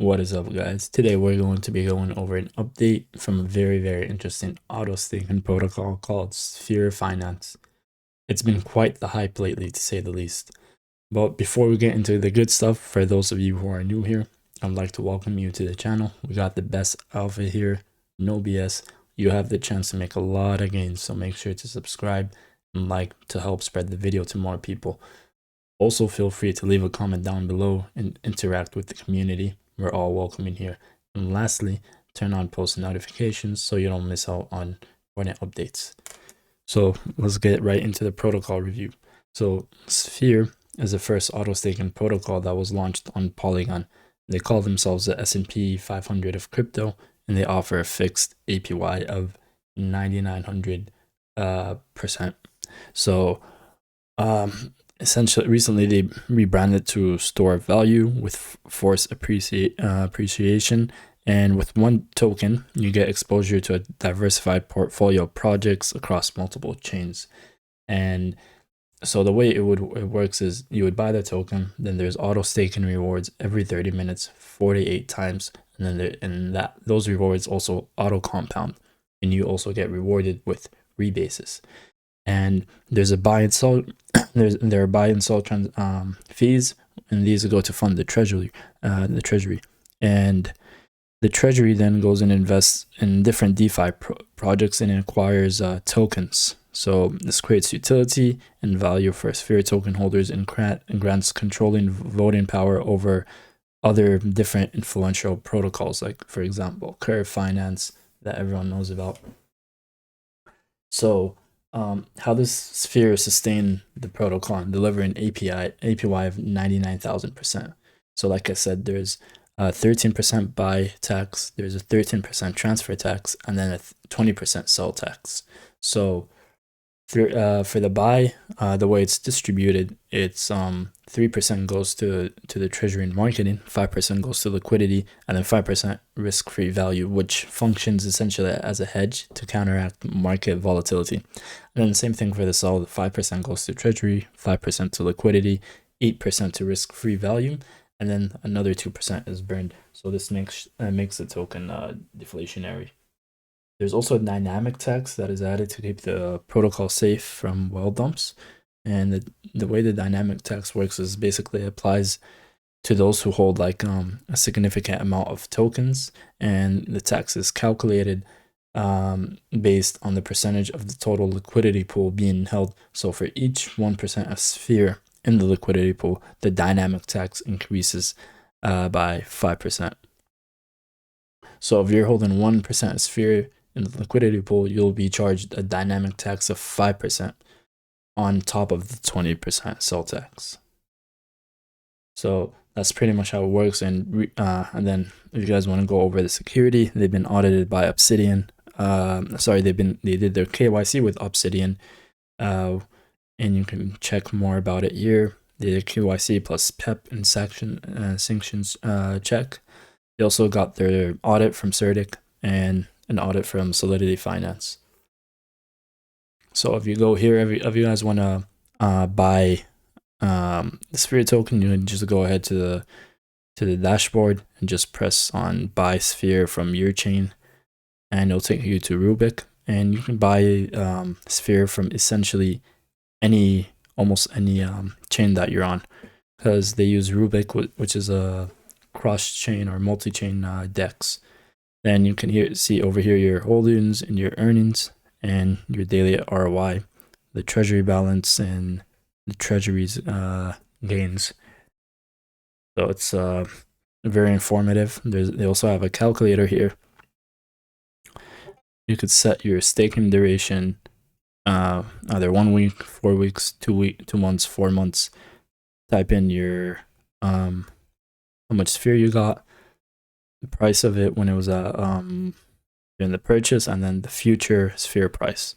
What is up, guys? Today we're going to be going over an update from a very interesting auto staking protocol called Sphere Finance. It's been quite the hype lately, to say the least. But before we get into the good stuff, for those of you who are new here, I'd like to welcome you to the channel. We got the best alpha here, no BS. You have the chance to make a lot of gains, so make sure to subscribe and like to help spread the video to more people. Also, feel free to leave a comment down below and interact with the community. We're all welcome in here. And lastly, turn on post notifications so you don't miss out on important updates. So let's get right into the protocol review. So Sphere is the first auto staking protocol that was launched on Polygon. They call themselves the S&P 500 of crypto, and they offer a fixed APY of 9,900%. So essentially, recently they rebranded to store value with force appreciation, and with one token you get exposure to a diversified portfolio of projects across multiple chains. And so the way it works is you would buy the token, then there's auto staking rewards every 30 minutes 48 times, and then those rewards also auto compound, and you also get rewarded with rebases. And there's a buy and sell there are buy and sell fees, and these go to fund the treasury. And the treasury then goes and invests in different DeFi projects and acquires tokens. So this creates utility and value for Sphere token holders and grants controlling voting power over other different influential protocols, like for example Curve Finance that everyone knows about. So how does Sphere sustain the protocol and deliver an APY of 99,000%? So like I said, there's 13% buy tax, there's a 13% transfer tax, and then a 20% sell tax. So for the buy, the way it's distributed, it's 3% goes to the treasury and marketing, 5% goes to liquidity, and then 5% risk-free value, which functions essentially as a hedge to counteract market volatility. And then the same thing for the sell, 5% goes to treasury, 5% to liquidity, 8% to risk-free value, and then another 2% is burned. So this makes the token deflationary. There's also a dynamic tax that is added to keep the protocol safe from well dumps. And the way the dynamic tax works is basically applies to those who hold like a significant amount of tokens, and the tax is calculated based on the percentage of the total liquidity pool being held. So for each 1% of Sphere in the liquidity pool, the dynamic tax increases by 5%. So if you're holding 1% of Sphere in the liquidity pool, you'll be charged a dynamic tax of 5% on top of the 20% sell tax. So that's pretty much how it works. And then if you guys want to go over the security, they've been audited by Obsidian. Sorry, they did their KYC with Obsidian, and you can check more about it here. They did KYC plus PEP and sanctions check. They also got their audit from CertiK and an audit from Solidity Finance. So if you go here, if you guys want to buy the Sphere token, you can just go ahead to the dashboard and just press on buy Sphere from your chain, and it'll take you to Rubik, and you can buy Sphere from essentially almost any chain that you're on, because they use Rubik, which is a cross-chain or multi-chain DEX. Then you can see over here your holdings and your earnings and your daily ROI, the treasury balance, and the treasury's gains. So it's very informative. They also have a calculator here. You could set your staking duration, either 1 week, 4 weeks, 2 months, 4 months. Type in your how much Sphere you got, the price of it when it was in the purchase, and then the future Sphere price,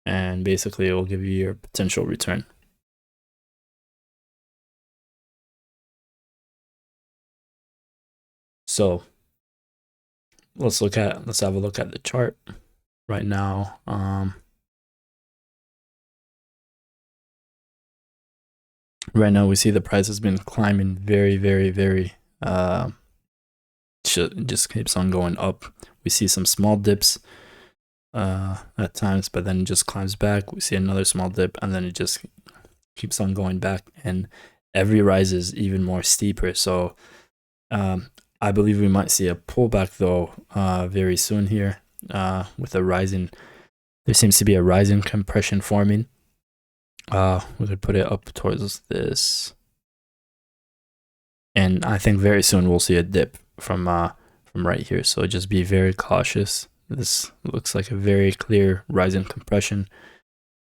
and basically it will give you your potential return. So let's have a look at the chart right now. Right now we see the price has been climbing very just keeps on going up. We see some small dips at times, but then it just climbs back. We see another small dip, and then it just keeps on going back, and every rise is even more steeper. So I believe we might see a pullback though very soon here with a rising. There seems to be a rising compression forming. We could put it up towards this, and I think very soon we'll see a dip from right here. So just be very cautious. This looks like a very clear rising compression.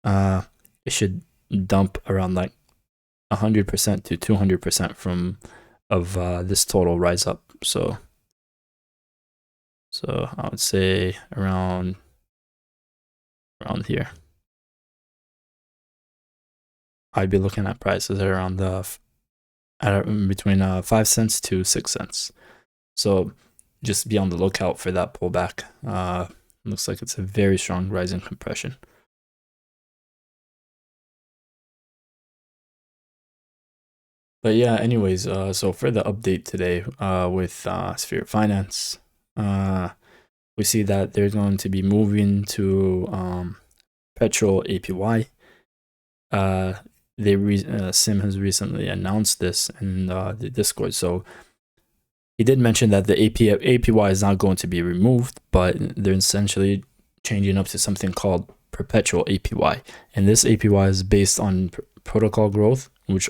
It should dump around like 100% to 200% of this total rise up. So I would say around here. I'd be looking at prices at around between 5 cents to 6 cents. So just be on the lookout for that pullback. Looks like it's a very strong rising compression. But yeah, anyways, so for the update today with Sphere Finance, we see that they're going to be moving to Perpetual APY. Sim has recently announced this in the Discord. So he did mention that the APY is not going to be removed, but they're essentially changing up to something called Perpetual APY. And this APY is based on protocol growth, which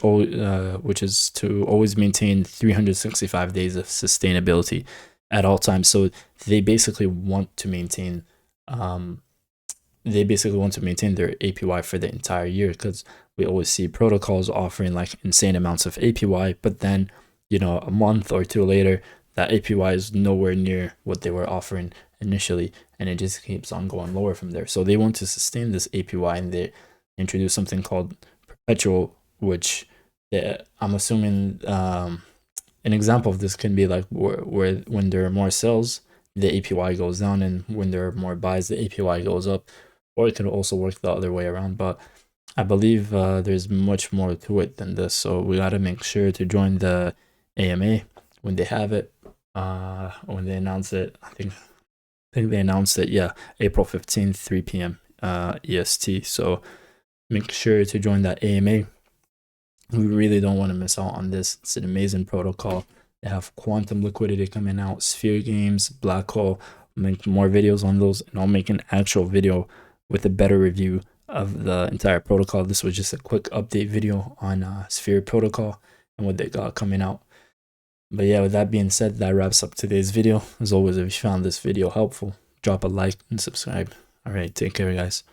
is to always maintain 365 days of sustainability at all times. So they basically want to maintain their APY for the entire year, because we always see protocols offering like insane amounts of APY, but then a month or two later, that APY is nowhere near what they were offering initially, and it just keeps on going lower from there. So they want to sustain this APY, and they introduce something called Perpetual, which I'm assuming an example of this can be like where when there are more sells, the APY goes down, and when there are more buys, the APY goes up. Or it could also work the other way around, but I believe there's much more to it than this. So we got to make sure to join the AMA when they have it. When they announce it, I think they announced it, yeah, April 15th, 3 p.m. EST. So make sure to join that AMA. We really don't want to miss out on this. It's an amazing protocol. They have quantum liquidity coming out, Sphere games, black hole. I'll make more videos on those, and I'll make an actual video with a better review of the entire protocol. This was just a quick update video on Sphere protocol and what they got coming out. But yeah, with that being said, that wraps up today's video. As always, if you found this video helpful, drop a like and subscribe. All right, take care, guys.